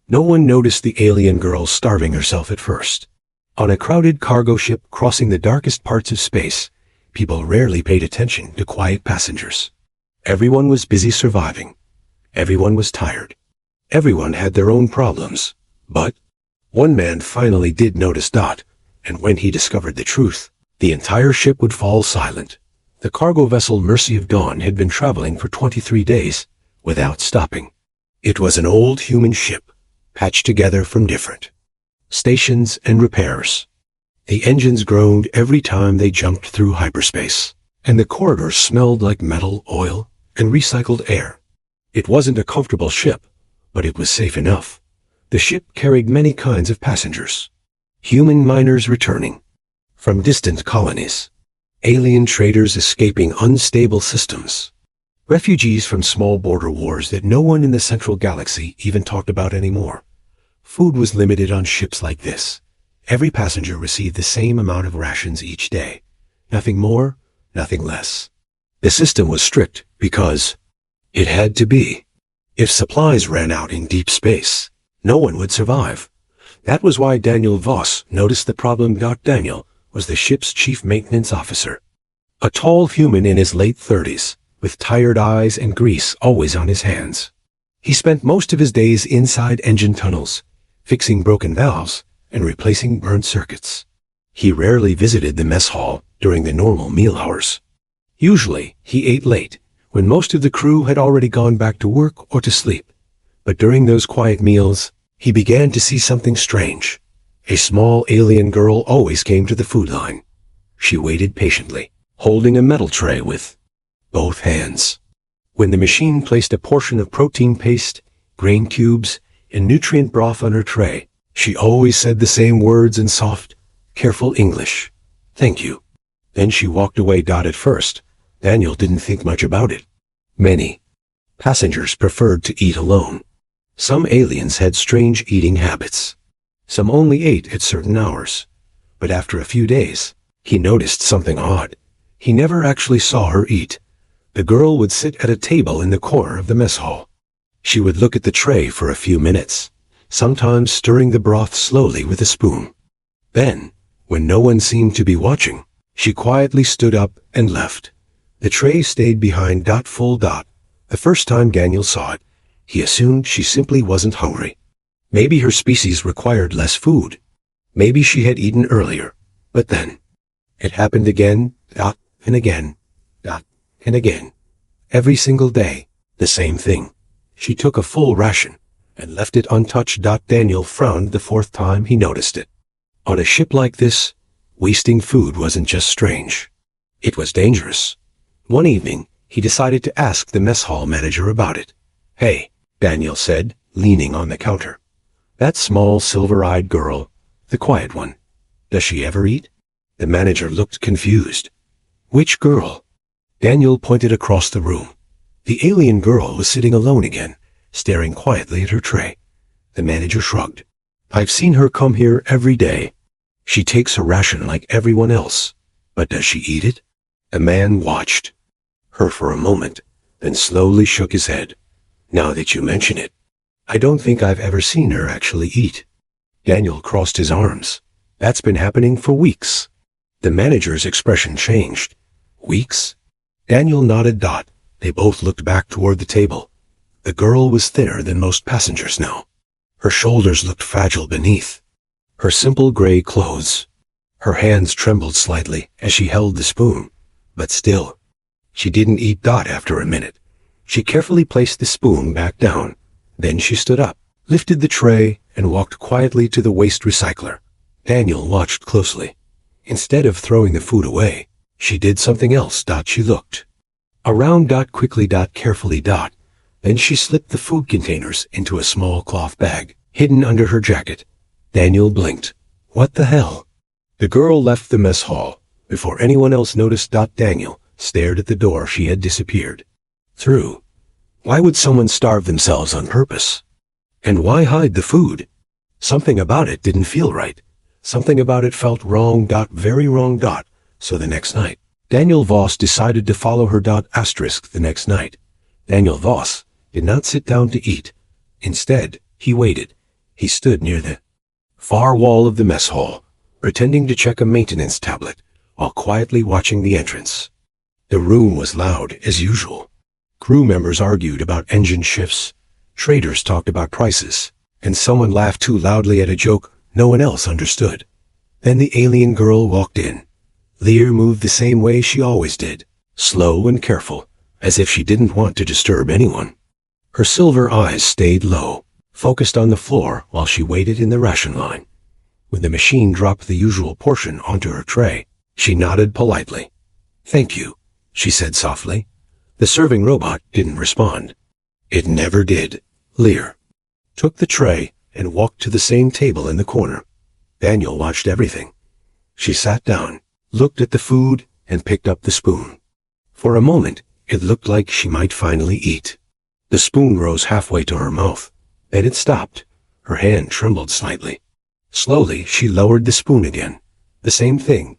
No one noticed the alien girl starving herself at first. On a crowded cargo ship crossing the darkest parts of space, people rarely paid attention to quiet passengers. Everyone was busy surviving. Everyone was tired. Everyone had their own problems. But one man finally did notice Dot, and when he discovered the truth, the entire ship would fall silent. The cargo vessel Mercy of Dawn had been traveling for 23 days without stopping. It was an old human ship, patched together from different stations and repairs. The engines groaned every time they jumped through hyperspace, and the corridors smelled like metal, oil, and recycled air. It wasn't a comfortable ship, but it was safe enough. The ship carried many kinds of passengers. Human miners returning from distant colonies, alien traders escaping unstable systems, refugees from small border wars that no one in the central galaxy even talked about anymore. Food was limited on ships like this. Every passenger received the same amount of rations each day. Nothing more, nothing less. The system was strict because it had to be. If supplies ran out in deep space, no one would survive. That was why Daniel Voss noticed the problem. Daniel was the ship's chief maintenance officer. A tall human in his late 30s, with tired eyes and grease always on his hands. He spent most of his days inside engine tunnels, fixing broken valves and replacing burnt circuits. He rarely visited the mess hall during the normal meal hours. Usually, he ate late, when most of the crew had already gone back to work or to sleep. But during those quiet meals, he began to see something strange. A small alien girl always came to the food line. She waited patiently, holding a metal tray with both hands. When the machine placed a portion of protein paste, grain cubes, and nutrient broth on her tray, she always said the same words in soft, careful English. "Thank you." Then she walked away. At first, Daniel didn't think much about it. Many passengers preferred to eat alone. Some aliens had strange eating habits. Some only ate at certain hours. But after a few days, he noticed something odd. He never actually saw her eat. The girl would sit at a table in the corner of the mess hall. She would look at the tray for a few minutes, sometimes stirring the broth slowly with a spoon. Then, when no one seemed to be watching, she quietly stood up and left. The tray stayed behind. Full. The first time Daniel saw it, he assumed she simply wasn't hungry. Maybe her species required less food. Maybe she had eaten earlier. But then, it happened again, and again, and again. Every single day, the same thing. She took a full ration and left it untouched. Daniel frowned the fourth time he noticed it. On a ship like this, wasting food wasn't just strange. It was dangerous. One evening, he decided to ask the mess hall manager about it. "Hey," Daniel said, leaning on the counter. "That small silver-eyed girl, the quiet one, does she ever eat?" The manager looked confused. "Which girl?" Daniel pointed across the room. The alien girl was sitting alone again, staring quietly at her tray. The manager shrugged. "I've seen her come here every day. She takes her ration like everyone else. But does she eat it?" The man watched her for a moment, then slowly shook his head. "Now that you mention it, I don't think I've ever seen her actually eat." Daniel crossed his arms. "That's been happening for weeks." The manager's expression changed. "Weeks?" Daniel nodded. They both looked back toward the table. The girl was thinner than most passengers now. Her shoulders looked fragile beneath her simple gray clothes. Her hands trembled slightly as she held the spoon. But still, she didn't eat. After a minute, she carefully placed the spoon back down. Then she stood up, lifted the tray, and walked quietly to the waste recycler. Daniel watched closely. Instead of throwing the food away, she did something else. She looked around. Quickly. Carefully. Then she slipped the food containers into a small cloth bag, hidden under her jacket. Daniel blinked. What the hell? The girl left the mess hall before anyone else noticed. Daniel stared at the door. She had disappeared through. Why would someone starve themselves on purpose? And why hide the food? Something about it didn't feel right. Something about it felt wrong. Very wrong. So the next night, Daniel Voss decided to follow her. The next night, Daniel Voss did not sit down to eat. Instead, he waited, He stood near the far wall of the mess hall, pretending to check a maintenance tablet while quietly watching the entrance. The room was loud as usual. Crew members argued about engine shifts, traders talked about prices, and someone laughed too loudly at a joke no one else understood. Then the alien girl walked in. Lear moved the same way she always did, slow and careful, as if she didn't want to disturb anyone. Her silver eyes stayed low, focused on the floor while she waited in the ration line. When the machine dropped the usual portion onto her tray, she nodded politely. "Thank you," she said softly. The serving robot didn't respond. It never did. Lear took the tray and walked to the same table in the corner. Daniel watched everything. She sat down, looked at the food, and picked up the spoon. For a moment, it looked like she might finally eat. The spoon rose halfway to her mouth. Then it stopped. Her hand trembled slightly. Slowly, she lowered the spoon again. The same thing.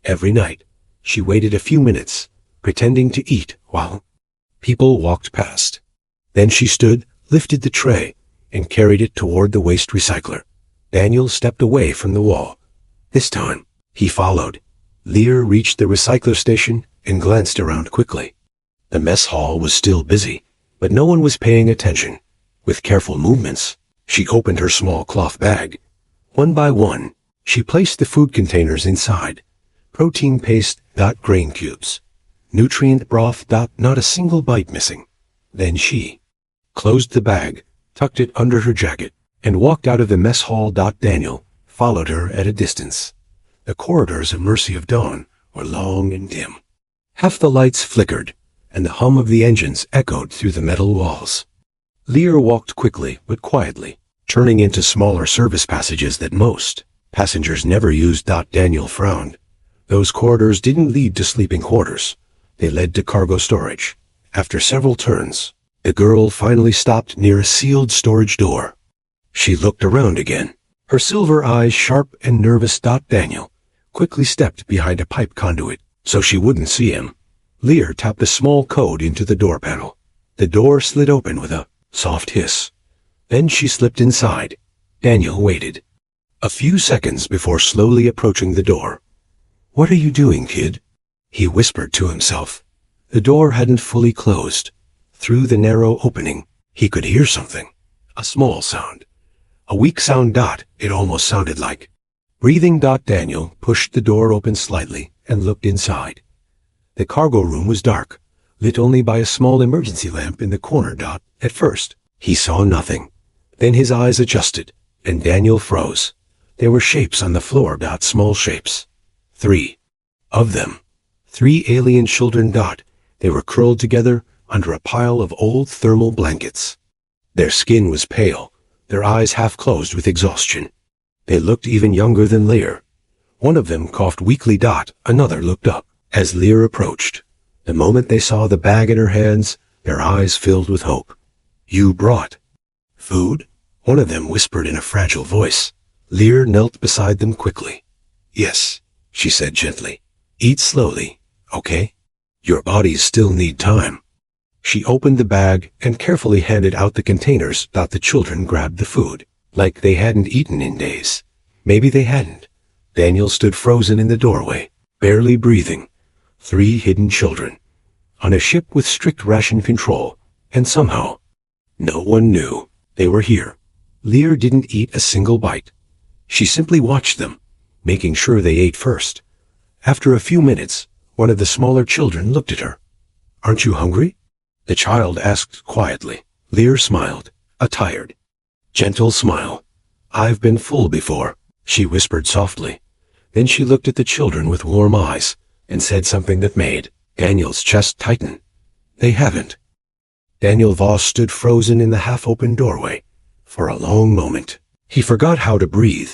Every night, she waited a few minutes, pretending to eat while people walked past. Then she stood, lifted the tray, and carried it toward the waste recycler. Daniel stepped away from the wall. This time, he followed. Lear reached the recycler station and glanced around quickly. The mess hall was still busy, but no one was paying attention. With careful movements, she opened her small cloth bag. One by one, she placed the food containers inside. Protein paste, grain cubes. Nutrient broth, not a single bite missing. Then she closed the bag, tucked it under her jacket, and walked out of the mess hall. Daniel followed her at a distance. The corridors at mercy of dawn were long and dim. Half the lights flickered, and the hum of the engines echoed through the metal walls. Lear walked quickly but quietly, turning into smaller service passages that most passengers never used. Daniel frowned. Those corridors didn't lead to sleeping quarters. They led to cargo storage. After several turns, the girl finally stopped near a sealed storage door. She looked around again, her silver eyes sharp and nervous. Daniel quickly stepped behind a pipe conduit so she wouldn't see him. Lear tapped a small code into the door panel. The door slid open with a soft hiss. Then she slipped inside. Daniel waited a few seconds before slowly approaching the door. "What are you doing, kid?" he whispered to himself. The door hadn't fully closed. Through the narrow opening, he could hear something. A small sound. A weak sound. It almost sounded like breathing. Daniel pushed the door open slightly and looked inside. The cargo room was dark, lit only by a small emergency lamp in the corner. At first, he saw nothing. Then his eyes adjusted, and Daniel froze. There were shapes on the floor. Small shapes. 3 of them. 3 alien children. They were curled together under a pile of old thermal blankets. Their skin was pale, their eyes half closed with exhaustion. They looked even younger than Lear. One of them coughed weakly. Another looked up as Lear approached. The moment they saw the bag in her hands, their eyes filled with hope. "You brought food?" one of them whispered in a fragile voice. Lear knelt beside them quickly. "Yes," she said gently. "Eat slowly, okay? Your bodies still need time." She opened the bag and carefully handed out the containers. The children grabbed the food, like they hadn't eaten in days. Maybe they hadn't. Daniel stood frozen in the doorway, barely breathing. 3 hidden children, on a ship with strict ration control, and somehow, no one knew they were here. Lear didn't eat a single bite. She simply watched them, making sure they ate first. After a few minutes, one of the smaller children looked at her. "Aren't you hungry?" the child asked quietly. Lear smiled, a tired, gentle smile. "I've been full before," she whispered softly. Then she looked at the children with warm eyes and said something that made Daniel's chest tighten. "They haven't." Daniel Voss stood frozen in the half-open doorway. For a long moment, he forgot how to breathe.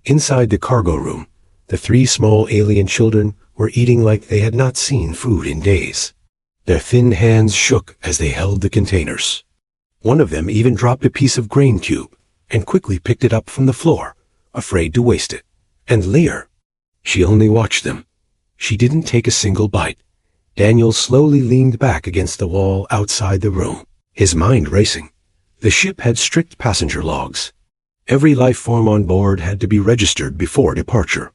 Inside the cargo room, the 3 small alien children were eating like they had not seen food in days. Their thin hands shook as they held the containers. One of them even dropped a piece of grain cube and quickly picked it up from the floor, afraid to waste it. And Lear, she only watched them. She didn't take a single bite. Daniel slowly leaned back against the wall outside the room, his mind racing. The ship had strict passenger logs. Every life form on board had to be registered before departure.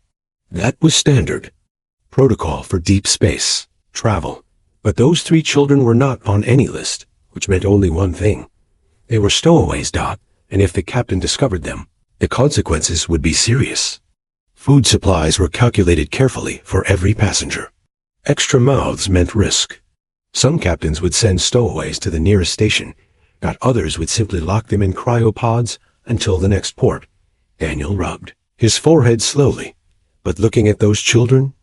That was standard protocol for deep space travel. But those 3 children were not on any list, which meant only one thing. They were stowaways, and if the captain discovered them, the consequences would be serious. Food supplies were calculated carefully for every passenger. Extra mouths meant risk. Some captains would send stowaways to the nearest station, others would simply lock them in cryopods until the next port. Daniel rubbed his forehead slowly, but looking at those children,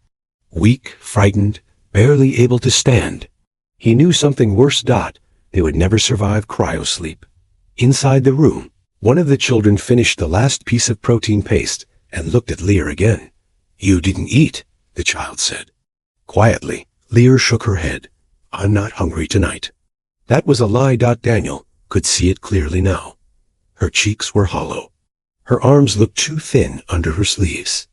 weak, frightened, barely able to stand, he knew something worse. They would never survive cryosleep. Inside the room, one of the children finished the last piece of protein paste and looked at Lear again. "You didn't eat," the child said. Quietly, Lear shook her head. "I'm not hungry tonight." That was a lie. Daniel could see it clearly now. Her cheeks were hollow. Her arms looked too thin under her sleeves.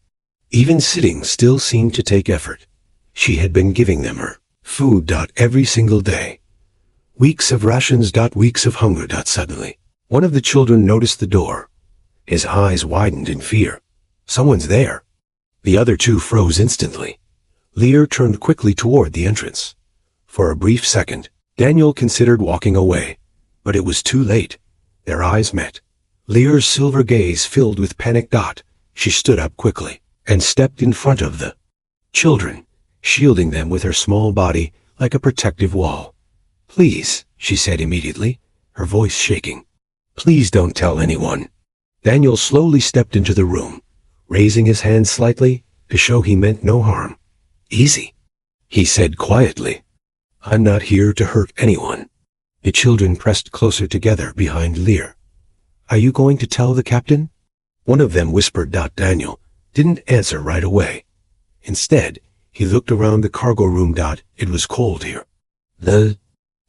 Even sitting still seemed to take effort. She had been giving them her food. Every single day. Weeks of rations. Weeks of hunger. Suddenly, one of the children noticed the door. His eyes widened in fear. Someone's there. The other 2 froze instantly. Lear turned quickly toward the entrance. For a brief second, Daniel considered walking away, but it was too late. Their eyes met. Lear's silver gaze filled with panic. She stood up quickly and stepped in front of the children, shielding them with her small body like a protective wall. "Please," she said immediately, her voice shaking. "Please don't tell anyone." Daniel slowly stepped into the room, raising his hand slightly to show he meant no harm. "Easy," he said quietly. "I'm not here to hurt anyone." The children pressed closer together behind Lear. "Are you going to tell the captain?" one of them whispered. Daniel didn't answer right away. Instead, he looked around the cargo room. It was cold here. The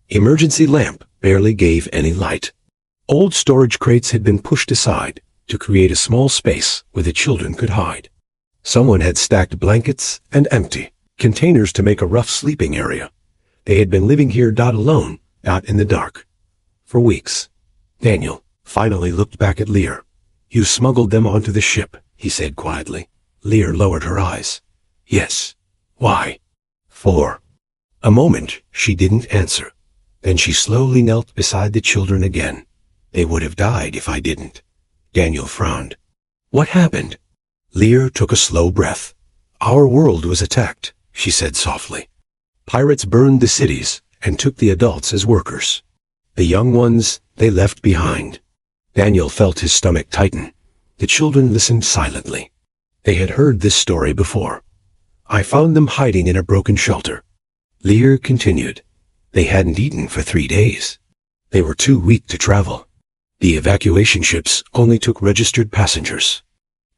emergency lamp barely gave any light. Old storage crates had been pushed aside to create a small space where the children could hide. Someone had stacked blankets and empty containers to make a rough sleeping area. They had been living here alone, out in the dark, for weeks. Daniel finally looked back at Lear. "You smuggled them onto the ship," he said quietly. Lear lowered her eyes. "Yes." "Why?" "For." A moment, she didn't answer. Then she slowly knelt beside the children again. "They would have died if I didn't." Daniel frowned. "What happened?" Lear took a slow breath. "Our world was attacked," she said softly. "Pirates burned the cities and took the adults as workers. The young ones they left behind." Daniel felt his stomach tighten. The children listened silently. They had heard this story before. "I found them hiding in a broken shelter." Lear continued. "They hadn't eaten for 3 days. They were too weak to travel. The evacuation ships only took registered passengers."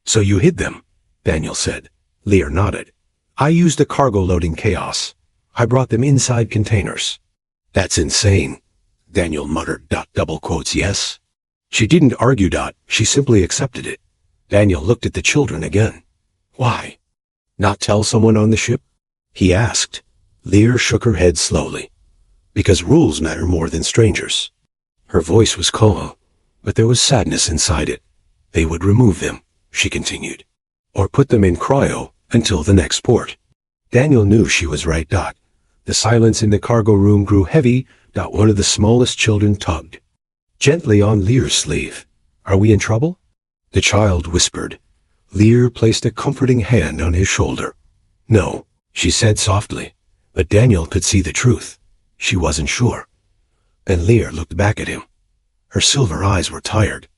"So you hid them?" Daniel said. Lear nodded. "I used a cargo loading chaos. I brought them inside containers." "That's insane," Daniel muttered. Double quotes, yes. She didn't argue. She simply accepted it. Daniel looked at the children again. "Why? Not tell someone on the ship?" he asked. Lear shook her head slowly. "Because rules matter more than strangers." Her voice was calm, but there was sadness inside it. "They would remove them," she continued, "or put them in cryo until the next port." Daniel knew she was right. The silence in the cargo room grew heavy. One of the smallest children tugged gently on Lear's sleeve. "Are we in trouble?" the child whispered. Lear placed a comforting hand on his shoulder. "No," she said softly, but Daniel could see the truth. She wasn't sure. Then Lear looked back at him. Her silver eyes were tired,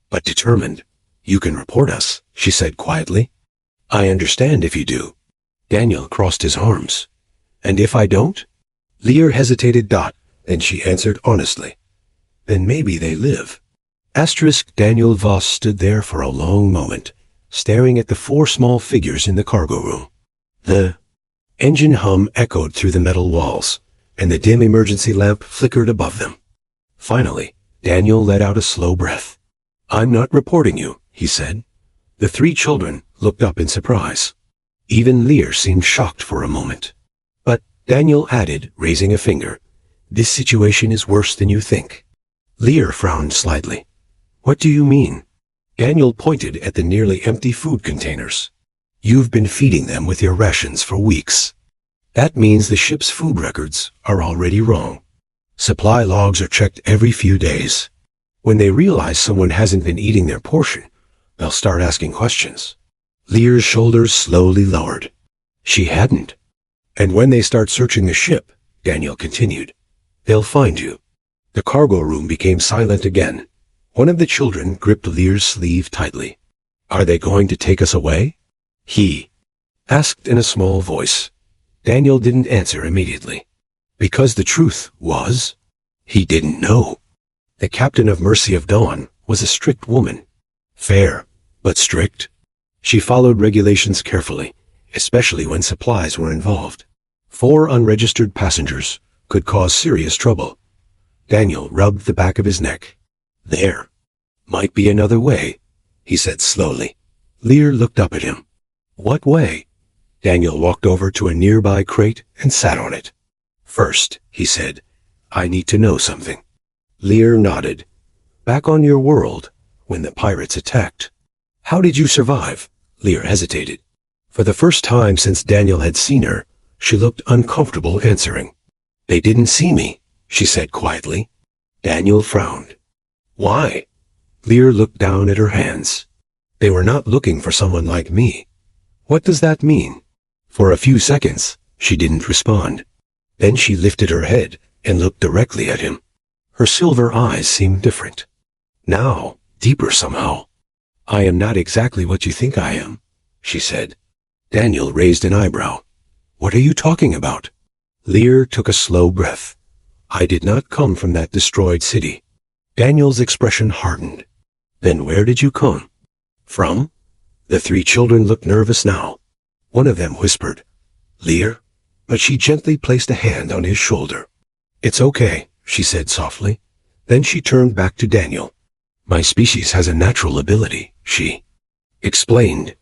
but determined. "You can report us," she said quietly. "I understand if you do." Daniel crossed his arms. "And if I don't?" Lear hesitated. Then she answered honestly. "Then maybe they live." Daniel Voss stood there for a long moment, staring at the 4 small figures in the cargo room. The engine hum echoed through the metal walls, and the dim emergency lamp flickered above them. Finally, Daniel let out a slow breath. "I'm not reporting you," he said. The 3 children looked up in surprise. Even Lear seemed shocked for a moment. But Daniel added, raising a finger, "This situation is worse than you think." Lear frowned slightly. "What do you mean?" Daniel pointed at the nearly empty food containers. You've been feeding them with your rations for weeks. That means the ship's food records are already wrong. Supply logs are checked every few days. When they realize someone hasn't been eating their portion, they'll start asking questions. Lear's shoulders slowly lowered. She hadn't. And when they start searching the ship, Daniel continued, they'll find you. The cargo room became silent again. One of the children gripped Lear's sleeve tightly. Are they going to take us away? He asked in a small voice. Daniel didn't answer immediately. Because the truth was, he didn't know. The captain of Mercy of Dawn was a strict woman. Fair, but strict. She followed regulations carefully, especially when supplies were involved. 4 unregistered passengers could cause serious trouble. Daniel rubbed the back of his neck. There might be another way, he said slowly. Lear looked up at him. What way? Daniel walked over to a nearby crate and sat on it. First, he said, I need to know something. Lear nodded. Back on your world, when the pirates attacked. How did you survive? Lear hesitated. For the first time since Daniel had seen her, she looked uncomfortable answering. They didn't see me, she said quietly. Daniel frowned. Why? Lear looked down at her hands. They were not looking for someone like me. What does that mean? For a few seconds, she didn't respond. Then she lifted her head and looked directly at him. Her silver eyes seemed different. Now, deeper somehow. I am not exactly what you think I am, she said. Daniel raised an eyebrow. What are you talking about? Lear took a slow breath. I did not come from that destroyed city. Daniel's expression hardened. Then where did you come? From? The 3 children looked nervous now. One of them whispered, Lear, but she gently placed a hand on his shoulder. It's okay, she said softly. Then she turned back to Daniel. My species has a natural ability, she explained.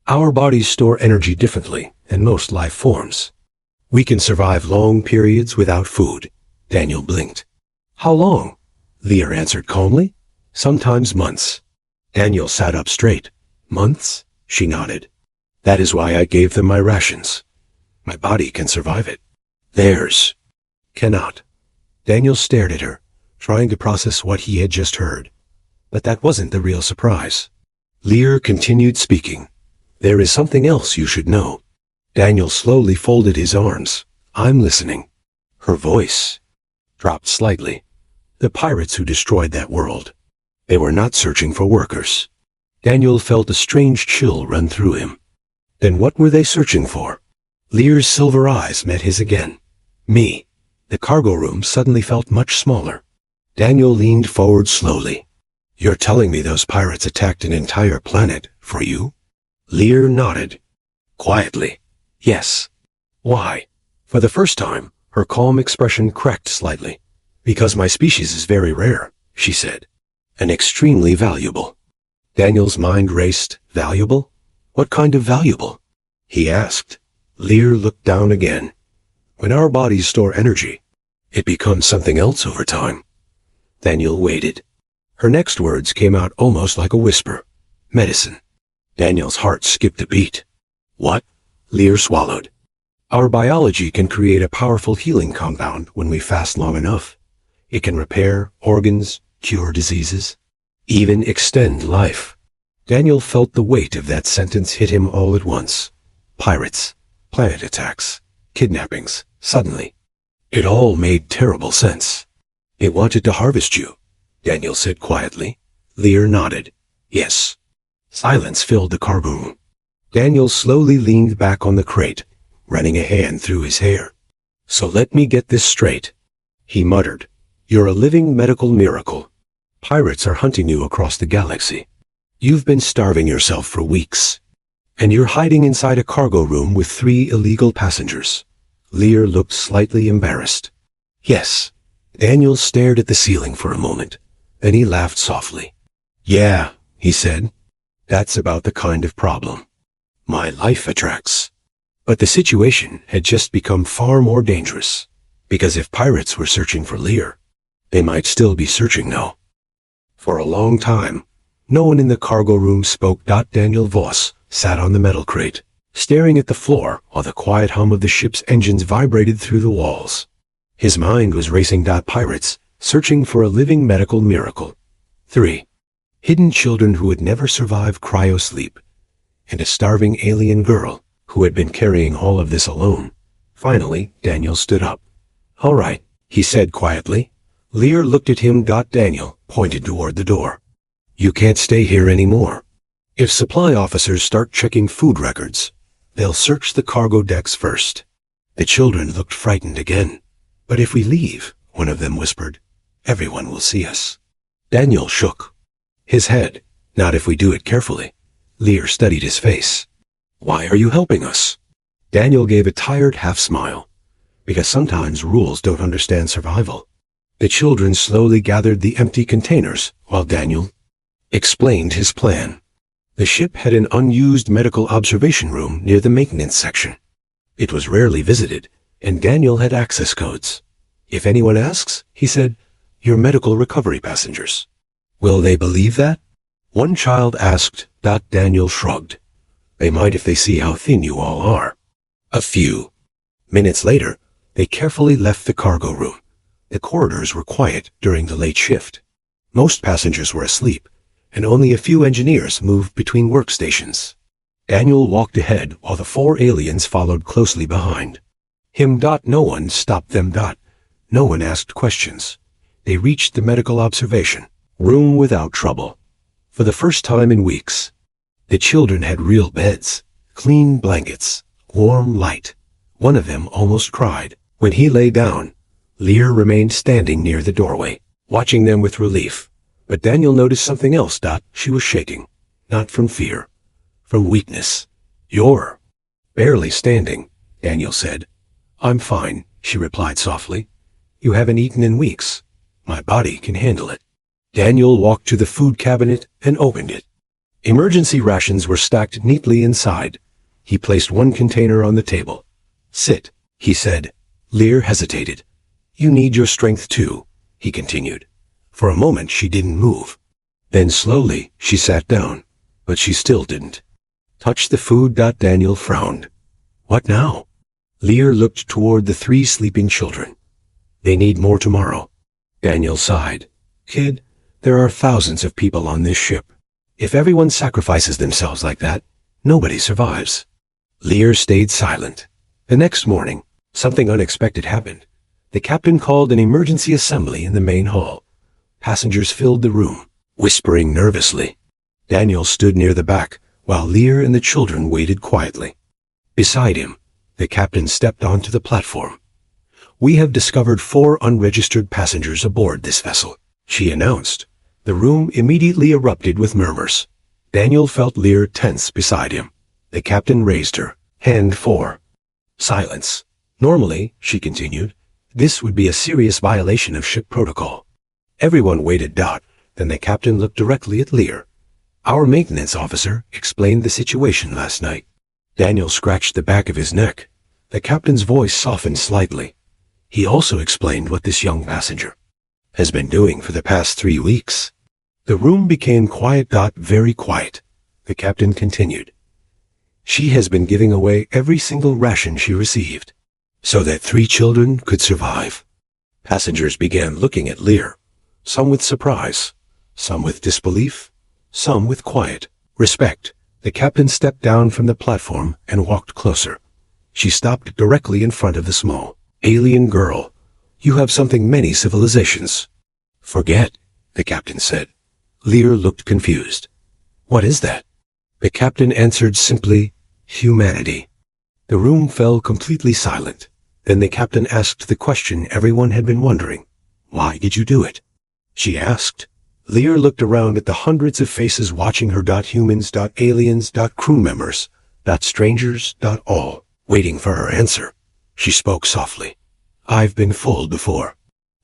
Our bodies store energy differently than most life forms. We can survive long periods without food. Daniel blinked. How long? Lear answered calmly. Sometimes months. Daniel sat up straight. Months? She nodded. That is why I gave them my rations. My body can survive it. Theirs cannot. Daniel stared at her, trying to process what he had just heard. But that wasn't the real surprise. Lear continued speaking. There is something else you should know. Daniel slowly folded his arms. I'm listening. Her voice dropped slightly. The pirates who destroyed that world. They were not searching for workers. Daniel felt a strange chill run through him. Then what were they searching for? Lear's silver eyes met his again. Me. The cargo room suddenly felt much smaller. Daniel leaned forward slowly. You're telling me those pirates attacked an entire planet for you? Lear nodded. Quietly. Yes. Why? For the first time, her calm expression cracked slightly. Because my species is very rare, she said. And extremely valuable. Daniel's mind raced. Valuable? What kind of valuable? He asked. Lear looked down again. When our bodies store energy, it becomes something else over time. Daniel waited. Her next words came out almost like a whisper. Medicine. Daniel's heart skipped a beat. What? Lear swallowed. Our biology can create a powerful healing compound when we fast long enough. It can repair organs, cure diseases, even extend life. Daniel felt the weight of that sentence hit him all at once. Pirates, planet attacks, kidnappings, suddenly. It all made terrible sense. It wanted to harvest you, Daniel said quietly. Lear nodded. Yes. Silence filled the cargo room. Daniel slowly leaned back on the crate, running a hand through his hair. So let me get this straight. He muttered. You're a living medical miracle. Pirates are hunting you across the galaxy. You've been starving yourself for weeks. And you're hiding inside a cargo room with 3 illegal passengers. Lear looked slightly embarrassed. Yes. Daniel stared at the ceiling for a moment. Then he laughed softly. Yeah, he said. That's about the kind of problem my life attracts. But the situation had just become far more dangerous. Because if pirates were searching for Lear, they might still be searching now. For a long time, No one in the cargo room spoke. Daniel Voss sat on the metal crate, staring at the floor while the quiet hum of the ship's engines vibrated through the walls. His mind was racing. Pirates, searching for a living medical miracle. 3. Hidden children who would never survive cryosleep. And a starving alien girl who had been carrying all of this alone. Finally, Daniel stood up. "All right," he said quietly. Lear looked at him. Daniel pointed toward the door. "You can't stay here anymore. If supply officers start checking food records, they'll search the cargo decks first." The children looked frightened again. "But if we leave," one of them whispered, "everyone will see us." Daniel shook his head. "Not if we do it carefully." Lear studied his face. "Why are you helping us?" Daniel gave a tired half-smile. "Because sometimes rules don't understand survival." The children slowly gathered the empty containers while Daniel explained his plan. The ship had an unused medical observation room near the maintenance section. It was rarely visited, and Daniel had access codes. "If anyone asks," he said, "you're medical recovery passengers." "Will they believe that?" one child asked. Daniel shrugged. "They might if they see how thin you all are." A few minutes later, they carefully left the cargo room. The corridors were quiet during the late shift. Most passengers were asleep, and only a few engineers moved between workstations. Daniel walked ahead while the 4 aliens followed closely behind him. No one stopped them. No one asked questions. They reached the medical observation room without trouble. For the first time in weeks, the children had real beds, clean blankets, warm light. One of them almost cried when he lay down. Lear remained standing near the doorway, watching them with relief. But Daniel noticed something else. She was shaking, not from fear, from weakness. "You're barely standing," Daniel said. "I'm fine," she replied softly. "You haven't eaten in weeks. My body can handle it." Daniel walked to the food cabinet and opened it. Emergency rations were stacked neatly inside. He placed one container on the table. "Sit," he said. Lear hesitated. "You need your strength too," he continued. For a moment she didn't move. Then slowly she sat down, but she still didn't touch the food. Daniel frowned. "What now?" Lear looked toward the 3 sleeping children. "They need more tomorrow." Daniel sighed. "Kid, there are thousands of people on this ship. If everyone sacrifices themselves like that, nobody survives." Lear stayed silent. The next morning, something unexpected happened. The captain called an emergency assembly in the main hall. Passengers filled the room, whispering nervously. Daniel stood near the back, while Lear and the children waited quietly. Beside him, the captain stepped onto the platform. "We have discovered 4 unregistered passengers aboard this vessel," she announced. The room immediately erupted with murmurs. Daniel felt Lear tense beside him. The captain raised her hand for silence. "Normally," she continued, "this would be a serious violation of ship protocol." Everyone waited. Then the captain looked directly at Lear. "Our maintenance officer explained the situation last night." Daniel scratched the back of his neck. The captain's voice softened slightly. "He also explained what this young passenger has been doing for the past 3 weeks." The room became quiet. Very quiet. The captain continued. "She has been giving away every single ration she received, so that 3 children could survive." Passengers began looking at Lear, some with surprise, some with disbelief, some with quiet respect. The captain stepped down from the platform and walked closer. She stopped directly in front of the small alien girl. "You have something many civilizations forget," the captain said. Lear looked confused. "What is that?" The captain answered simply, "Humanity." The room fell completely silent. Then the captain asked the question everyone had been wondering. "Why did you do it?" she asked. Lear looked around at the hundreds of faces watching her. Humans, aliens, crew members, strangers, all, waiting for her answer. She spoke softly. "I've been fooled before."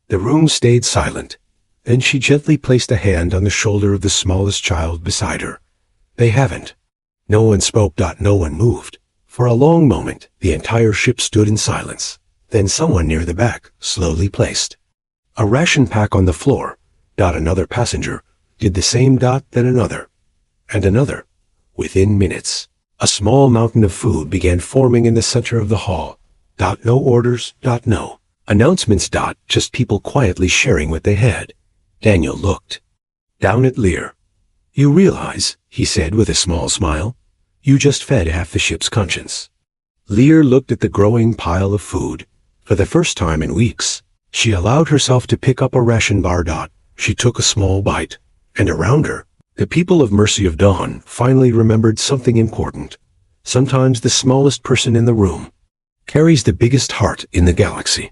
The room stayed silent. Then she gently placed a hand on the shoulder of the smallest child beside her. "They haven't." No one spoke. No one moved. For a long moment, the entire ship stood in silence. Then someone near the back slowly placed a ration pack on the floor. Another passenger did the same dot, then another, and another. Within minutes, a small mountain of food began forming in the center of the hall. Dot, no orders, dot, no announcements, dot, just people quietly sharing what they had. Daniel looked down at Lear. You realize, he said with a small smile, you just fed half the ship's conscience. Lear looked at the growing pile of food. For the first time in weeks, she allowed herself to pick up a ration bar. Dot. She took a small bite, and around her, the people of Mercy of Dawn finally remembered something important. Sometimes the smallest person in the room carries the biggest heart in the galaxy.